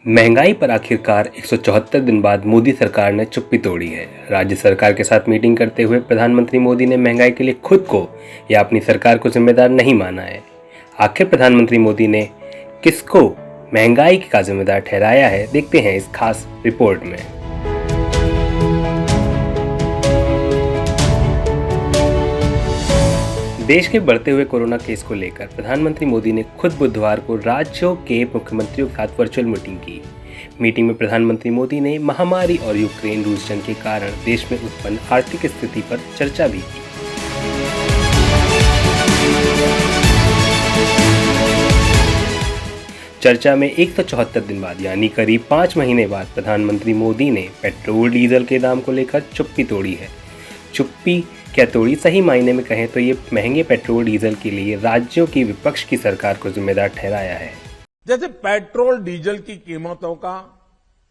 महंगाई पर आखिरकार 174 दिन बाद मोदी सरकार ने चुप्पी तोड़ी है। राज्य सरकार के साथ मीटिंग करते हुए प्रधानमंत्री मोदी ने महंगाई के लिए खुद को या अपनी सरकार को जिम्मेदार नहीं माना है। आखिर प्रधानमंत्री मोदी ने किसको महंगाई का जिम्मेदार ठहराया है, देखते हैं इस खास रिपोर्ट में। देश के बढ़ते हुए कोरोना केस को लेकर प्रधानमंत्री मोदी ने खुद बुधवार को राज्यों के मुख्यमंत्रियों के साथ वर्चुअल मीटिंग की। मीटिंग में प्रधानमंत्री मोदी ने महामारी और यूक्रेन रूस जंग के कारण देश में उत्पन्न आर्थिक स्थिति पर चर्चा भी की। चर्चा में 174 दिन बाद यानी करीब 5 महीने बाद प्रधानमंत्री मोदी ने पेट्रोल डीजल के दाम को लेकर चुप्पी तोड़ी है। चुप्पी क्या तोड़ी, सही मायने में कहें तो ये महंगे पेट्रोल डीजल के लिए राज्यों की विपक्ष की सरकार को जिम्मेदार ठहराया है। जैसे पेट्रोल डीजल की कीमतों का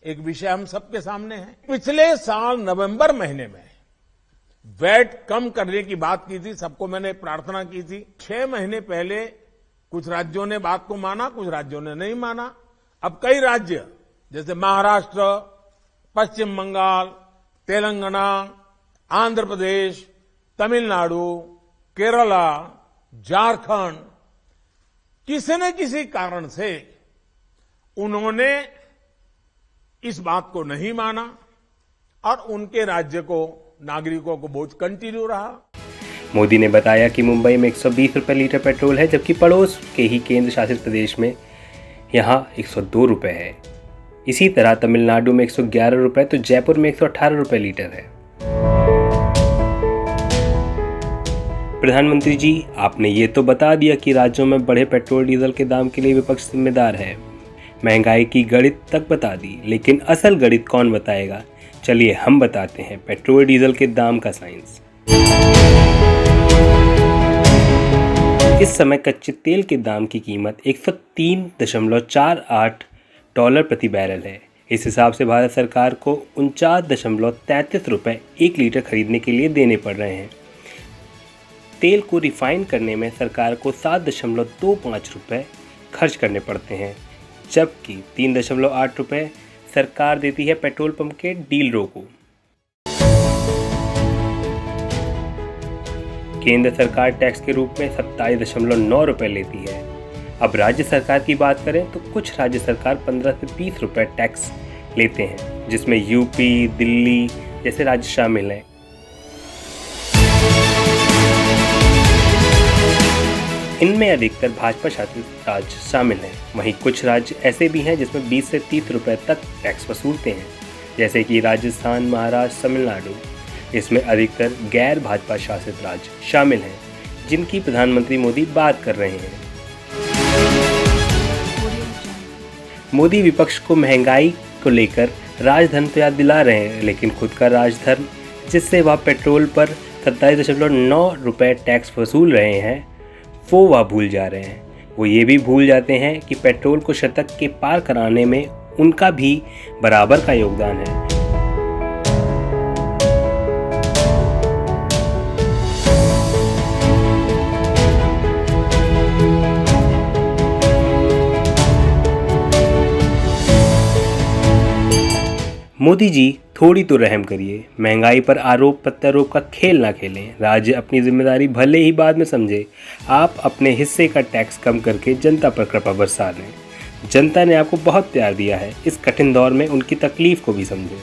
एक विषय हम सबके सामने है। पिछले साल नवंबर महीने में वैट कम करने की बात की थी, सबको मैंने प्रार्थना की थी। 6 महीने पहले कुछ राज्यों ने बात को माना, कुछ राज्यों ने नहीं माना। अब कई राज्य जैसे महाराष्ट्र, पश्चिम बंगाल, तेलंगाना, आंध्र प्रदेश, तमिलनाडु, केरला, झारखंड, किसी न किसी कारण से उन्होंने इस बात को नहीं माना और उनके राज्य को, नागरिकों को बोझ कंटिन्यू रहा। मोदी ने बताया कि मुंबई में 120 रुपये लीटर पेट्रोल है, जबकि पड़ोस के ही केंद्र शासित प्रदेश में यहाँ 102 रुपये है। इसी तरह तमिलनाडु में 111 रुपये तो जयपुर में 118 रुपये लीटर है। प्रधानमंत्री जी, आपने ये तो बता दिया कि राज्यों में बढ़े पेट्रोल डीजल के दाम के लिए विपक्ष जिम्मेदार है, महंगाई की गणित तक बता दी, लेकिन असल गणित कौन बताएगा? चलिए हम बताते हैं पेट्रोल डीजल के दाम का साइंस। इस समय कच्चे तेल के दाम की कीमत 103.48 डॉलर प्रति बैरल है। इस हिसाब से भारत सरकार को 49.33 रुपये 1 लीटर खरीदने के लिए देने पड़ रहे हैं। तेल को रिफाइन करने में सरकार को 7.25 रुपये खर्च करने पड़ते हैं, जबकि 3.8 रुपये सरकार देती है पेट्रोल पंप के डीलरों को। केंद्र सरकार टैक्स के रूप में 27.9 रुपये लेती है। अब राज्य सरकार की बात करें तो कुछ राज्य सरकार 15 से 20 रुपये टैक्स लेते हैं, जिसमें यूपी, दिल्ली जैसे राज्य शामिल हैं। इनमें अधिकतर भाजपा शासित राज्य शामिल हैं। वहीं कुछ राज्य ऐसे भी हैं जिसमें 20 से 30 रुपये तक टैक्स वसूलते हैं, जैसे कि राजस्थान, महाराष्ट्र, तमिलनाडु। इसमें अधिकतर गैर भाजपा शासित राज्य शामिल हैं, जिनकी प्रधानमंत्री मोदी बात कर रहे हैं। मोदी विपक्ष को महंगाई को लेकर राजधर्म तो याद दिला रहे हैं, लेकिन खुद का राजधर्म, जिससे वह पेट्रोल पर 27.9 रुपये टैक्स वसूल रहे हैं, वो वह भूल जा रहे हैं। वो ये भी भूल जाते हैं कि पेट्रोल को शतक के पार कराने में उनका भी बराबर का योगदान है। मोदी जी, थोड़ी तो रहम करिए। महंगाई पर आरोप प्रत्यारोप का खेल ना खेलें। राज्य अपनी जिम्मेदारी भले ही बाद में समझे। आप अपने हिस्से का टैक्स कम करके जनता पर कृपा बरसा दें। जनता ने आपको बहुत प्यार दिया है, इस कठिन दौर में उनकी तकलीफ को भी समझें।